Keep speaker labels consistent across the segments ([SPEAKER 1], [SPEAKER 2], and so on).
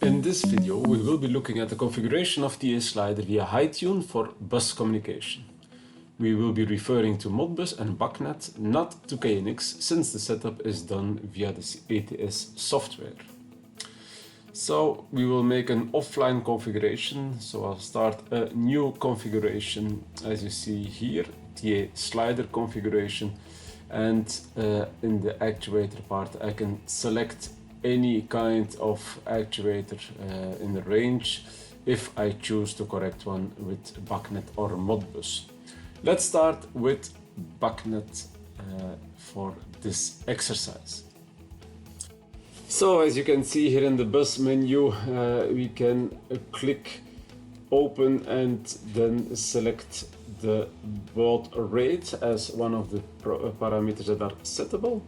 [SPEAKER 1] In this video, we will be looking at the configuration of the slider via HyTune for bus communication. We will be referring to Modbus and Bacnet, not to KNX, since the setup is done via the ATS software. So we will make an offline configuration. So I'll start a new configuration, as you see here, TA slider configuration. And in the actuator part, I can select any kind of actuator in the range if I choose the correct one with Bacnet or Modbus. Let's start with Bacnet for this exercise. So as you can see here in the bus menu, we can click open and then select the baud rate as one of the parameters that are settable.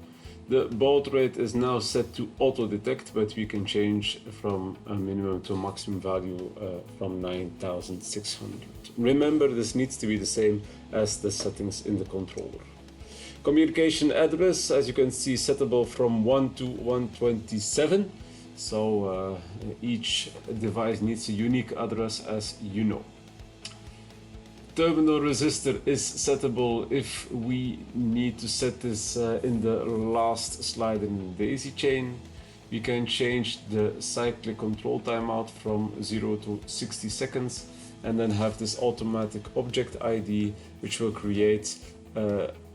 [SPEAKER 1] The baud rate is now set to auto detect, but we can change from a minimum to a maximum value from 9600. Remember, this needs to be the same as the settings in the controller. Communication address, as you can see, settable from 1 to 127. So each device needs a unique address, as you know. Terminal resistor is settable if we need to set this in the last slide in the daisy chain. We can change the cyclic control timeout from 0 to 60 seconds and then have this automatic object ID, which will create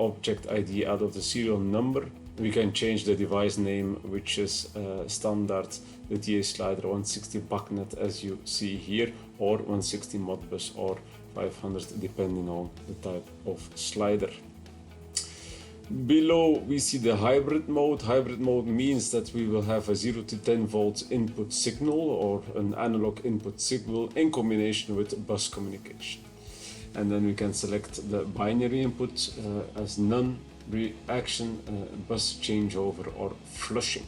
[SPEAKER 1] object ID out of the serial number. We can change the device name, which is standard, the TA slider 160 Bacnet, as you see here, or 160 Modbus or 500, depending on the type of slider. Below we see the hybrid mode. Hybrid mode means that we will have a 0 to 10 volts input signal or an analog input signal in combination with bus communication. And then we can select the binary input as none, reaction, bus changeover or flushing.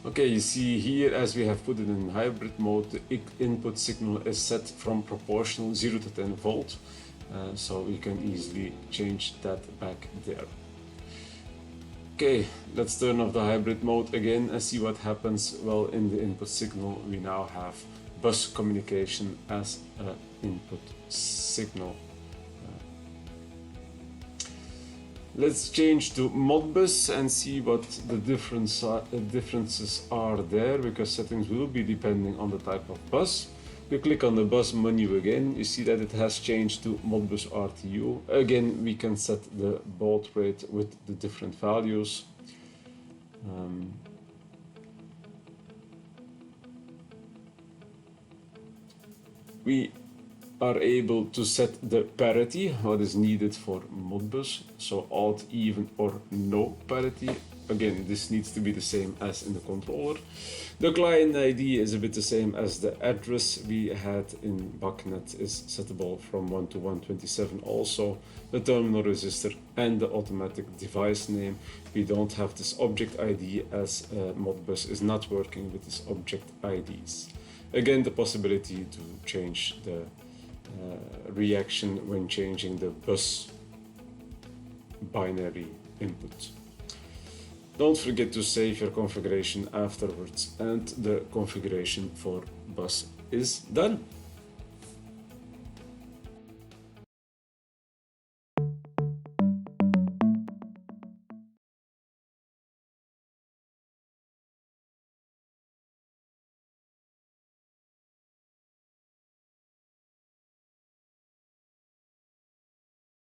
[SPEAKER 1] Okay, you see here, as we have put it in hybrid mode, the input signal is set from proportional 0 to 10 volt, so we can easily change that back there. Okay, let's turn off the hybrid mode again and see what happens. Well, in the input signal we now have bus communication as an input signal. Let's change to Modbus and see what the differences are there, because settings will be depending on the type of bus. We click on the bus menu again, you see that it has changed to Modbus RTU. Again, we can set the baud rate with the different values. We are able to set the parity, what is needed for Modbus, so odd, even or no parity. Again, this needs to be the same as in the controller. The client ID is a bit the same as the address we had in Bacnet, is settable from 1 to 127 also. The terminal resistor and the automatic device name. We don't have this object ID as Modbus is not working with this object IDs. Again, the possibility to change the reaction when changing the bus binary input. Don't forget to save your configuration afterwards, and the configuration for bus is done.